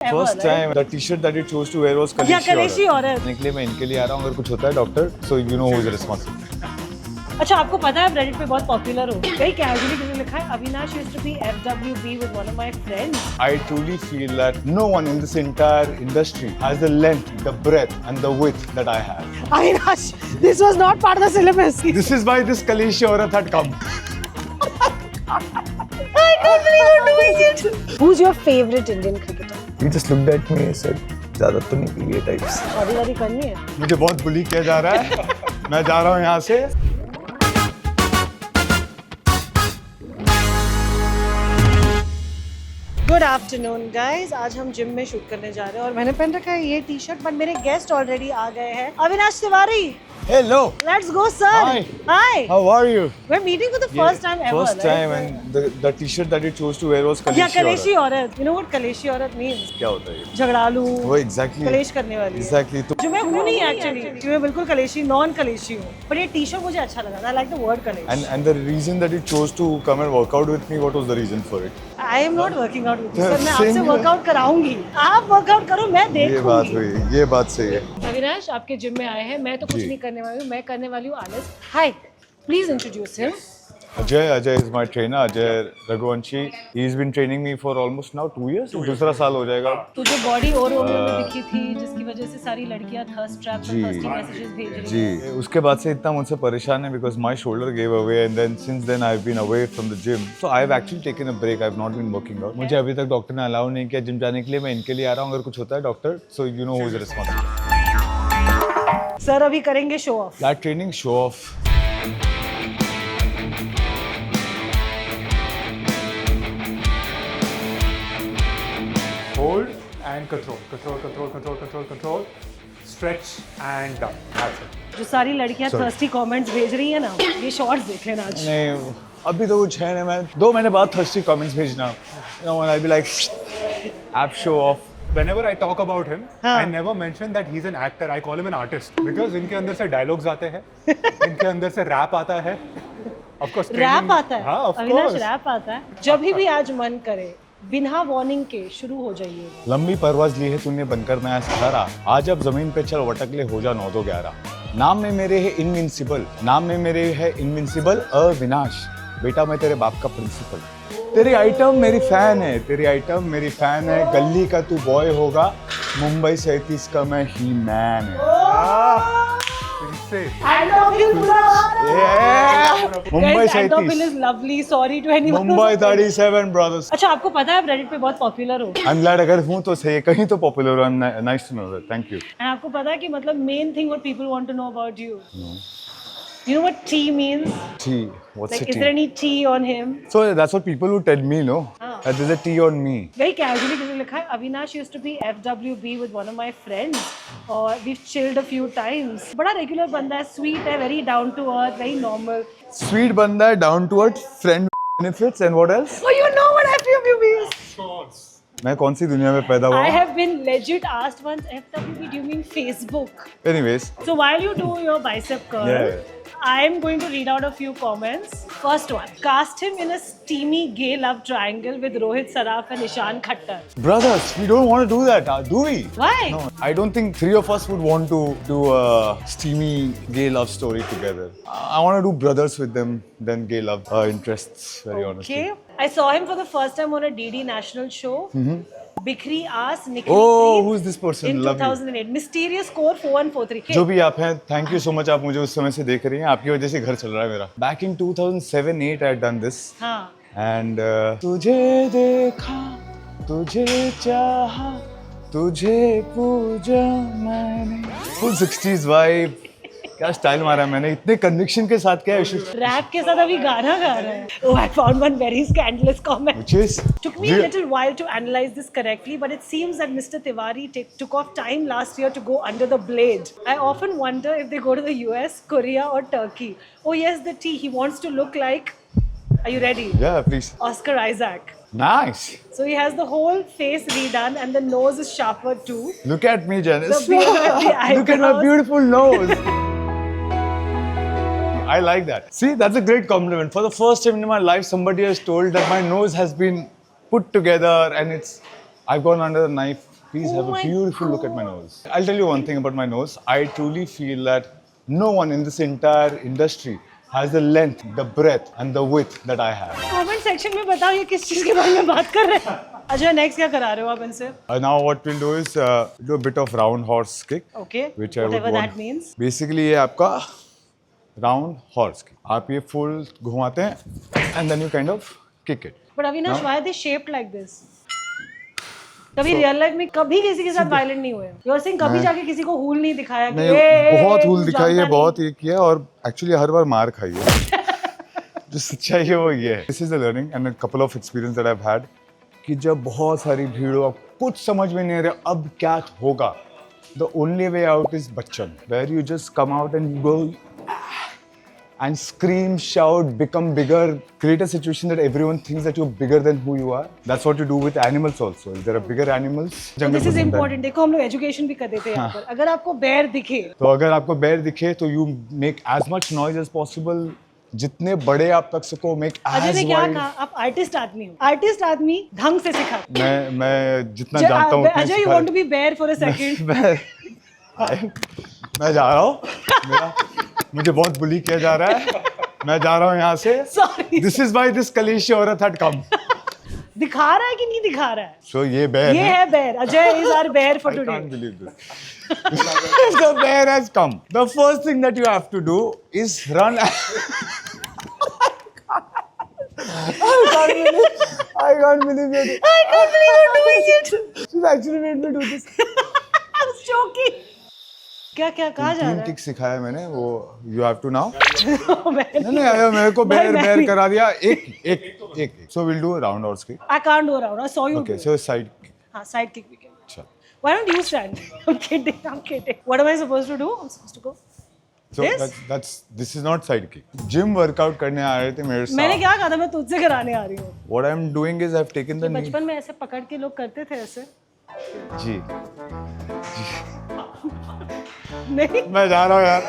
First time the t-shirt that you chose to wear was कलेशी औरत। निकले मैं इनके लिए आ रहा हूँ, अगर कुछ होता है doctor, so you know who is responsible. अच्छा आपको पता है रेडिट पे बहुत पॉपुलर हो कहीं कैजुअली किसी ने लिखा है Avinash used to be FWB with one of my friends. I truly feel that no one in this entire industry has the length, the breadth and the width that I have. Avinash, this was not part of the syllabus. This is why this Kaleshi Aurat had come. I can't believe you're doing it. Who's your favorite Indian cricketer? He just looked at me and said, ज़्यादा तो नहीं P types. शादी वादी करनी है? मुझे बहुत बुली किया जा रहा है. मैं जा रहा हूँ यहाँ से. गुड आफ्टरनून गाइज, आज हम जिम में शूट करने जा रहे हैं और मैंने पहन रखा है ये टी शर्ट, बट मेरे गेस्ट ऑलरेडी आ गए हैं. Avinash Tiwari, Hello. let's go sir. Hi. Hi. How are you? We're meeting for the first time ever. First time, and the t-shirt that you chose to wear was Kaleshi Yeah, कलेशी Aurat. औरत. You know what कलेशी औरत means? क्या होता है ये? झगड़ालू, वो exactly. कलेश करने वाली. Exactly. तो जो मैं हूँ नहीं एक्चुअली, जो मैं बिल्कुल कलेशी, नॉन कलेशी हूँ. पर ये टी शर्ट मुझे अच्छा लगा. I like the word कलेश. and the reason that you chose to come and work out with me, what was the reason for it? I am not working out with you. Yeah, sir मैं same आपसे here. Workout कराऊंगी. आप workout करो, मैं ये बात देखूंगी. हुई, ये बात सही है. अविनाश आपके जिम में आए हैं, मैं तो कुछ जी. नहीं करने वाली हूँ, मैं करने वाली हूँ आलस. Hi, please introduce him. Ajay is my trainer, Ajay Raghuvanshi. He's been training me for almost now 2 years. दूसरा साल हो जाएगा. तो जो बॉडी और में दिखी थी, जिसकी वजह से सारी लड़कियां थर्स्ट ट्रैप जी. और थर्स्टी मैसेजेस भेज रही हैं. जी. उसके बाद से इतना मुझसे परेशान है because my shoulder gave away and then since then I've been away from the gym. So I've actually taken a break. I've not been working out. मुझे अभी तक डॉक्टर ने अलाउ नहीं किया जिम जाने के लिए. मैं इनके लिए आ रहा हूँ, अगर कुछ होता है doctor, so you know who is responsible. Sir अभी करेंगे show off. That training show off. Hold and control, control, control, control, control, control. Stretch and down. That's it. जो सारी लड़कियां Sorry. थर्स्टी कमेंट्स भेज रही है ना, ये शॉर्ट्स देख लेना आज. नहीं, अभी तो कुछ है नहीं. मैं 2 महीने बाद thirsty comments भेजना. You know, and I'll be like, app show off. Whenever I talk about him, हाँ. I never mention that he's an actor. I call him an artist because इनके अंदर से dialogues आते हैं, इनके अंदर से rap आता है. Of course. रैप आता है. हाँ, of अविनाश course. रैप आता है. जब भी आज मन करे, बिना वार्निंग के शुरू हो जाइए. लंबी परवाज ली है तूने बनकर नया सितारा. आज अब जमीन पे चल वटक ले, हो जा 9 तो 11. नाम में मेरे है इनविंसिबल, नाम में मेरे है इनविंसिबल अविनाश. बेटा मैं तेरे बाप का प्रिंसिपल. तेरी आइटम मेरी फैन है, तेरी आइटम मेरी फैन है. गली का तू बॉय होगा, मुंबई 37 का मैं ही मैन है. इनसे Mumbai Guys, Antopil 37, is lovely. Sorry to anyone. Mumbai 37 brothers. अच्छा आपको पता है रेडिट पे बहुत पॉपुलर हो. I'm glad अगर हूँ तो सही है, कहीं तो पॉपुलर हो. Nice to know that. Thank you. And आपको पता है कि मतलब main thing what people want to know about you. You know what tea means? Tea. What's Like, a is tea? there any tea on him? So that's what people would tell me, no? हाँ. That there's a tea on me. Very casually किसी ने लिखा है Avinash used to be FWB with one of my friends और we've chilled a few times. बड़ा regular बंदा है, sweet है, very down to earth, very normal. Sweet banda hai, down to earth, friend benefits, and what else? Oh, you know what FWB is? मैं कौन सी दुनिया में पैदा हुआ? I have been legit asked once, FWB, do you mean Facebook? Anyways, So while you do your bicep curl, Yeah. I am going to read out a few comments. First one, cast him in a steamy gay love triangle with Rohit Saraf and Ishan Khattar. brothers, we don't want to do that, do we? Why? No, I don't think 3 of us would want to do a steamy gay love story together. I want to do brothers with them, then gay love interests, very honestly. Okay. I saw him for the first time on a DD national show. Bikhri Aas Nikhil Oh, Preet who's this person? in Love you. 2008. Mysterious score 4143. जो भी आप हैं, thank you so much. आप मुझे उस समय से देख रही हैं, आपकी वजह से घर चल रहा है मेरा. Back in 2007-8 I had done this. हाँ. And तुझे देखा, तुझे चाहा, तुझे पूजा मैंने. Full 60s vibe. क्या स्टाइल मारा है मैंने, इतने कन्विक्शन के साथ. क्या इशू? रैप के साथ अभी गाना गा रहा है. Oh, I found one very scandalous comment. Which is Took me a little while to analyze this correctly, but it seems that Mr. Tiwari took off time last year to go under the blade. I often wonder if they go to the US, Korea, or Turkey. Oh yes, the T. He wants to look like. Are you ready? Yeah, please. Oscar Isaac. Nice. So he has the whole face redone, and the nose is sharper too. Look at me, Janice. The beard and the Look at my eyebrows. beautiful nose. I like that. See, that's a great compliment. For the first time in my life, somebody has told that my nose has been put together and I've gone under the knife. Please Oh have a my beautiful look at my nose. I'll tell you one thing about my nose. I truly feel that no one in this entire industry has the length, the breadth, and the width that I have. Comment section में बताओ ये किस चीज के बारे में बात कर रहे हैं. अजय नेक्स्ट क्या करा रहे हो आप इनसे? Now what we'll do is do a bit of round horse kick. Okay. Which I would Whatever want. that means. Basically ये आपका round horse kick. आप ये full घुमाते हैं and then you kind of kick it. But Avinash, No? why are they shaped like this? कभी real life में कभी किसी के साथ वायलेंट नहीं हुए. You are saying कभी जाके किसी को हूल नहीं दिखाया कि नहीं "ए, बहुत तू हूल दिखाई जानता है, बहुत ये किया और एक्चुअली हर बार मार खाई है. जो सच्चाई है वो ये है. This is the learning and a couple of experience that I have had कि जब बहुत सारी भीड़ हो, कुछ समझ में नहीं आ रहा अब क्या होगा. The only way out is Bachchan, where you just come out and go and scream, shout, become bigger, create a situation that everyone thinks that you're bigger than who you are. That's what you do with animals also. If there are bigger animals, So jungle this is पसंद है. important. देखो हम लोग education भी कर देते हैं यहाँ पर. अगर आपको बेर दिखे तो अगर आपको बेर दिखे तो you make as much noise as possible. जितने बड़े आप तक सको, make अजय as ने क्या wide. कहा? आप आर्टिस्ट आदमी हो. आर्टिस्ट आदमी ढंग से सिखा. मैं जितना जानता हूँ उतना Ajay, you want to be bear for a second? मैं जा रहा हूँ. मुझे बहुत बुली किया जा रहा है. मैं जा रहा हूँ यहाँ से. Sorry. This is why this कलेशी औरत had come. दिखा रहा है कि नहीं दिखा रहा है? So ये बेर ये है. है बेर. Ajay is our bear for I today. can't believe this. The bear has come. The first thing that you have to do is run. I can't believe it. I can't believe you're doing it. She's actually made me do this. I'm joking. क्या क्या कहा जा तीन रहा kick सिखाया मैंने वो. You have to now. है? नहीं आया मेरे को बेर मैं बेर भी- करा दिया. एक. So we'll do a round horse kick. I can't do around. I saw you. Okay. do it. So side kick. हाँ, side kick we can. अच्छा. Why don't you stand? I'm kidding. I'm kidding. What am I supposed to do? I'm supposed to go. So This? this is not side kick. Gym workout करने आ रहे थे मेरे मैंने साथ. क्या कहा था? मैं तुझसे कराने आ रही हूँ. What I'm doing is I've taken the knee. बचपन में ऐसे पकड़ के लोग करते थे ऐसे. जी. नहीं. मैं जा रहा हूँ यार.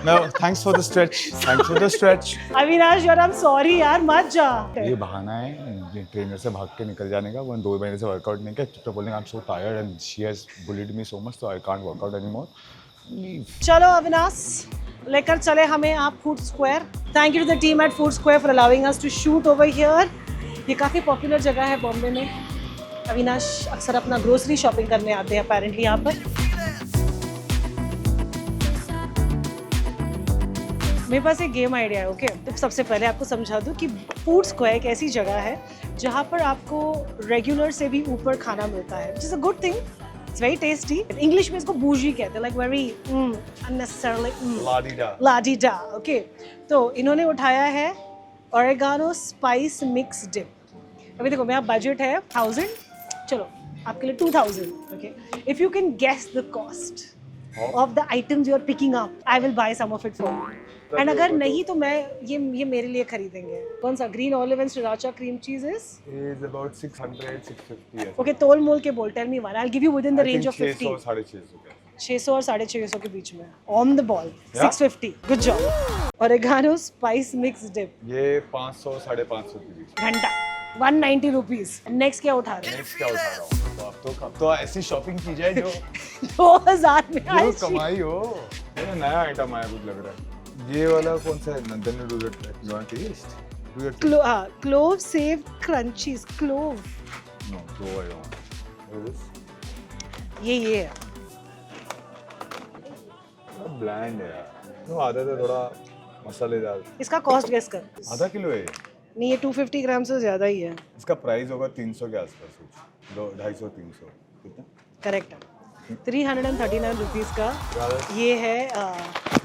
No, thanks for the stretch. Thanks for the stretch. Avinash यार, I'm sorry यार, मत जा. ये बहाना है ट्रेनर से भाग के निकल जाने का. वो 2 महीने से वर्कआउट नहीं किया. चुपचाप बोलेंगे I'm so tired and she has bullied me so much so I can't work out anymore. Leave. चलो अविनाश, लेकर चले हमें आप Food Square. Thank you to the team at Food Square for allowing us to shoot over here. ये काफ़ी popular जगह है बॉम्बे में. अविनाश अक्सर अपना ग्रोसरी शॉपिंग करने आते हैं अपेरेंटली यहाँ पर. मेरे पास एक गेम आइडिया है. ओके, तो सबसे पहले आपको समझा दूँ कि फूड स्क्वायर एक ऐसी जगह है जहाँ पर आपको रेगुलर से भी ऊपर खाना मिलता है, which is a good thing. It's very tasty. English में इसको बूजी कहते हैं, like very unnecessarily La-di-da. la-di-da. Okay, तो इन्होंने उठाया है ओरेगानो स्पाइस मिक्स डिप. अभी देखो मेरा बजट है 1000. चलो आपके लिए 2000. Okay, if you can guess the cost of the items you are picking up, I will buy some of it for you. And अगर नहीं तो मैं ये मेरे लिए खरीदेंगे. कौन सा green olive and sriracha cream cheese is? Is about 600, 650. Okay, तोल मोल के बोल. Tell me one. I'll give you within the range of 50. 600 और 650 के बीच में. On the ball. Yeah? 650. Good job. Oregano spice mix dip. ये 500, 550 के बीच. घंटा. 190 rupees. Next क्या उठा रहे नेक्स्ट क्या उठा रहा हूँ? तो ऐसी शॉपिंग की जाए जो 2000 में जो आई कमाई हो. ये नया आइटम आया कुछ लग रहा है. ये वाला कौन सा है? Nandan do it. You want taste? Do it. Clove sev crunchies. Clove. No, go I want. ये है. ब्लैंड है यार. तो आधा तो थोड़ा मसालेदार. इसका कॉस्ट गेस कर. आधा किलो है ये. नहीं, ये 250 ग्राम से ज़्यादा ही है. इसका प्राइस होगा 300 के आसपास. 250, 300 कितना? करेक्ट है. 339 रुपीज़ का ये है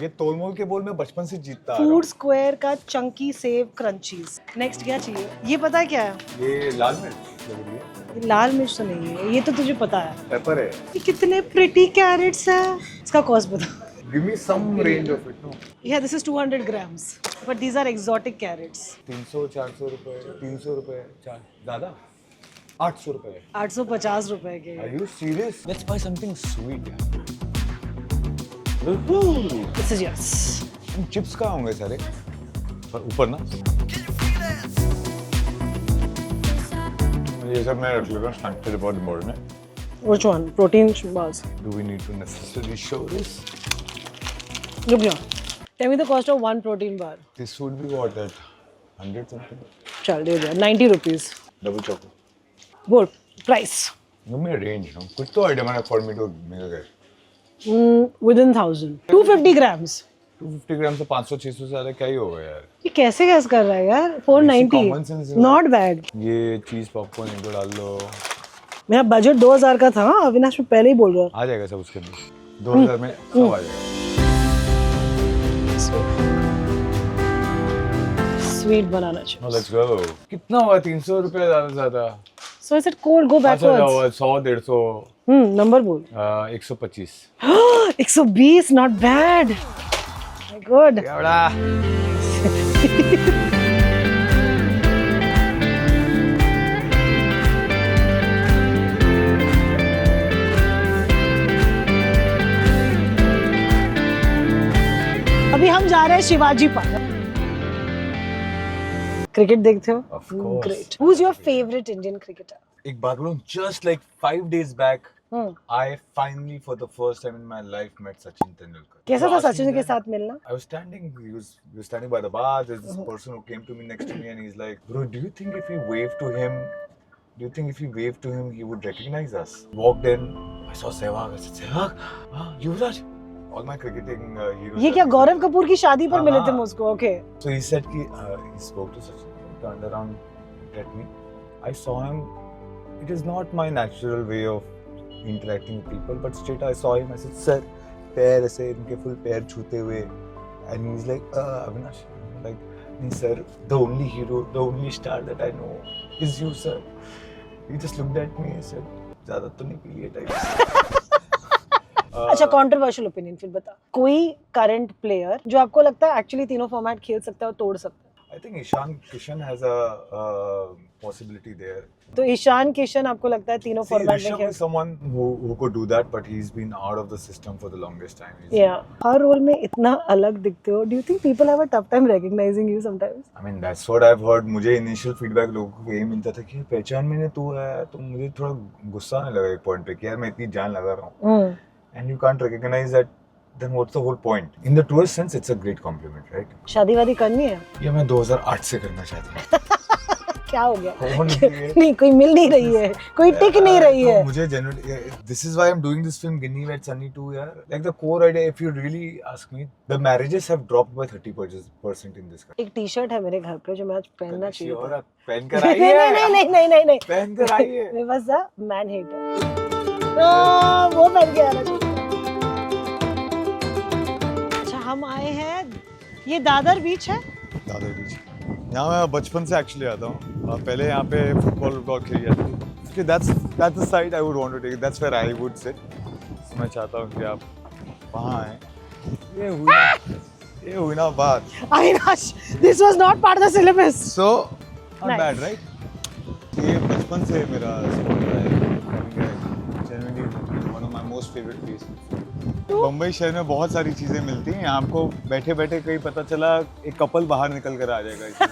ये तोलमोल के बोल में बचपन से जीतता आ रहा हूँ. फूड स्क्वायर का चंकी सेव क्रंचीज. नेक्स्ट क्या चाहिए? ये पता है क्या है? ये लाल मिर्च लग रही है. ये लाल मिर्च तो नहीं है, ये तो तुझे पता है. पेपर है. ये कितने प्रिटी कैरेट्स है. इसका कॉस्ट बता. Give me some range of it. No, Yeah, this is 200 grams. But these are exotic carrots. 300, 400 रुपए, 300 रुपए, ज़्यादा 800 रुपए. 850 रुपए के. Are you serious? Let's buy something sweet. This is yours. Chips कहाँ होंगे सारे? पर ऊपर ना. ये सब मैं रख लेता हूँ. स्नैक के लिए बहुत इम्पोर्टेंट है. Which one? Protein bars. Do we need to necessarily show this? Look here. Tell me the cost of one protein bar. This would be what, at 100 something? चल दे दिया 90 rupees. Double chocolate. Bold price. Give me a range, no? कुछ तो idea मैंने for me to make a Within 1,000. 250 grams. 250 ग्राम से 500-600 से ज़्यादा क्या ही होगा यार? ये कैसे गैस कर रहा है यार? Basic common 490. sense है। Not bad. ये चीज़ पॉपकॉर्न इनको डाल दो। मेरा बजट 2000 का था. अविनाश में पहले ही बोल रहा. आ जाएगा सब उसके अंदर। 2000 में सब आ जाएगा। Sweet banana chips. Oh, let's go. कितना हुआ? 300 रुपये ज़्यादा। So is it cold? Go backwards. 100-150, number बोल. 125। 120. Not bad. My God. क्या बड़ा? अभी हम जा रहे हैं शिवाजी पार्क. क्रिकेट देखते हो? Of course. Great. Who's your favorite Indian cricketer? एक बात बोलूं, just like 5 days back, Hmm. I finally for the first time in my life met Sachin Tendulkar. कैसा So था asking सचिन के that, साथ मिलना? I was standing, he was standing by the bar. There's this person who came to me next to me and he's like, bro, do you think if we wave to him, he would recognize us? Walked in, I saw Sehwag. I said, Sehwag, Yuvraj. All my cricketing heroes. ये क्या गौरव कपूर की शादी पर हाँ, मिले थे हाँ. मुझको? Okay. So he said he spoke to Sachin, turned around, looked at me. I saw him. It is not my natural way of interacting with people, but straight I saw him. I said, sir, पैर ऐसे इनके full पैर छूते हुए, and he's like, Avinash, I'm like, नहीं sir, the only hero, the only star that I know is you, sir. He just looked at me and said, ज़्यादा तो नहीं पी लिए type. अच्छा, कंट्रोवर्शियल ओपिनियन फिर बता. कोई करंट प्लेयर जो आपको लगता है एक्चुअली तीनों फॉर्मेट खेल सकता है और तोड़ सकता है? I think Ishan Kishan has a possibility there. तो ईशान किशन आपको लगता है तीनों See, फॉर्मेट में Rishabh खेल? is someone who could do that, but he's been out of the system for the longest time. या हर रोल में इतना अलग दिखते हो. Do you think people have a tough time recognising you sometimes? I mean, that's what I've heard. मुझे initial feedback लोगों को यही मिलता था कि पहचान मैंने तू है, तो मुझे थोड़ा गुस्सा आने लगा एक पॉइंट पे कि यार मैं इतनी जान लगा रहा हूँ. And you can't recognize that, then what's the whole point? In the truest sense, it's a great compliment, right? शादी वादी करनी है? ये मैं 2008 से करना चाहता हूँ. क्या हो गया? हो नहीं है. नहीं, कोई मिल नहीं रही है, कोई टिक नहीं रही तो है. मुझे genuinely, this is why I'm doing this film Ginny Wed Sunny 2 यार. Like the core idea, if you really ask me, the marriages have dropped by 30% in this country. एक टी शर्ट है मेरे घर पे जो मैं आज पहनना चाहिए और था. आप पहन कर नहीं आइए. नहीं नहीं नहीं नहीं. पहन कर आइए. मेरे पास था मैन हेटर. वो पहन के आना चाहिए. अच्छा, हम आए हैं, ये दादर बीच है. दादर बीच. यहाँ मैं बचपन से एक्चुअली आता हूँ. पहले यहाँ पे फुटबॉल खेली जाती थी. That's the side I would want to take. That's where I would sit. मैं चाहता हूँ कि आप वहाँ आए. ये हुई ना बात. Avinash, this was not part of the syllabus. So not Nice. bad, right? ये बचपन से मेरा sport रहा है. Genuinely one of my most favorite places. Bombay शहर में बहुत सारी चीजें मिलती हैं. आपको बैठे बैठे कहीं पता चला एक कपल बाहर निकल कर आ जाएगा.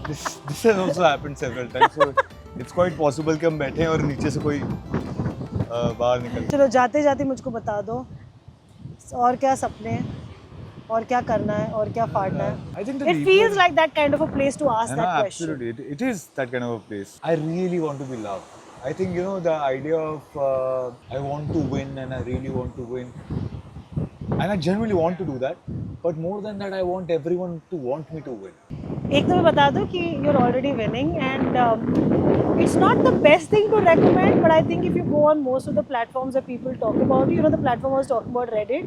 This has also happened several times. So it's quite possible कि हम बैठे हैं और नीचे से कोई बाहर निकल. चलो जाते जाते मुझको बता दो और क्या सपने हैं और क्या करना है और क्या फाड़ना है. I think the It deeper- feels like that kind of a place to ask Yeah, that no, question. absolutely. It is that kind of a place. I really want to be loved. I think, the idea of I want to win and I really want to win. And I genuinely want to do that. But more than that, I want everyone to want me to win. एक तो मैं बता दूं कि you're already winning and it's not the best thing to recommend, but I think if you go on most of the platforms that people talk about, the platform I was talking about Reddit,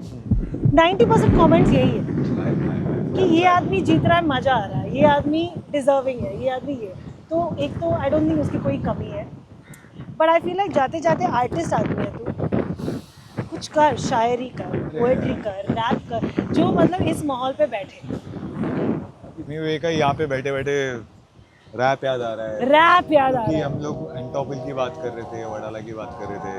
90% comments यही है कि ये आदमी जीत रहा है, मजा आ रहा है, ये आदमी डिजर्विंग है, ये आदमी ये. तो एक तो आई डोंट थिंक उसकी कोई कमी है, बट आई फील लाइक जाते जाते आर्टिस्ट आदमी है तू. कुछ कर, शायरी कर, पोएट्री कर, रैप कर, जो मतलब इस माहौल पे बैठे. नहीं, वो एक यहाँ पे बैठे बैठे रैप याद आ रहा है. रैप याद आ कि रहा है. हम लोग टॉपिल की बात कर रहे थे, वडाला की बात कर रहे थे।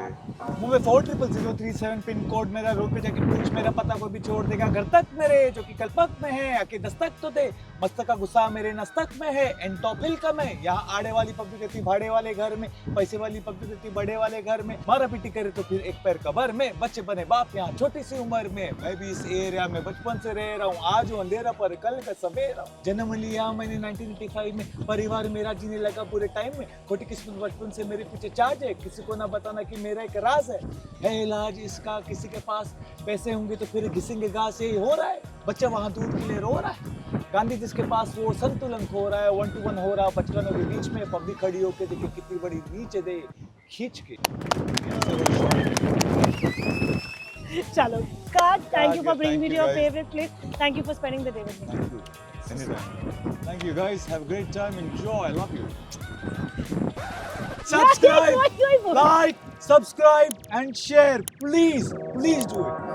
मुंबई 400037 पिन कोड मेरा, रोड पे जाके पूछ मेरा पता, कोई भी छोड़ देगा घर तक मेरे, जो कि कलपक में है, आके दस्तक तो दे, मस्तक का गुस्सा मेरे नस्तक में है, एंड टॉपिल कम है, यहाँ आड़े वाली पब्लिक रहती भाड़े वाले घर में, पैसे वाली पब्लिक रहती बड़े वाले घर में, मारा पीटी करे तो फिर एक पैर कबर में, बच्चे बने बाप यहाँ छोटी सी उम्र में, मैं भी इस एरिया में बचपन से रह रहा हूँ, आज हूँ अंधेरा पर कल का सवेरा, जन्म लिया मैंने 1985 में, परिवार मेरा जीने लगा पूरे टाइम में, खोटी किस्मत बचपन से मेरे पीछे चार्ज है, किसी को ना बताना कि मेरा एक राज है इलाज इसका, किसी के पास पैसे होंगे तो फिर घिसेंगे घास, यही हो रहा है, बच्चा वहां दूध के लिए रो रहा है, गांधी जिसके पास वो संतुलन खो रहा है, 1 to 1 हो रहा, बचपनों के बीच में पब्लिक खड़ी होके देखे कितनी बड़ी नीचे दे खींच के। Chalo, cut. Thank you for Thank bringing me you, to your guys. favorite place. Thank you for spending the day with me. Thank you. Anytime. Thank you guys. Have a great time. Enjoy. I love you. Subscribe, Why do I vote? like, subscribe, and share. Please, please do it.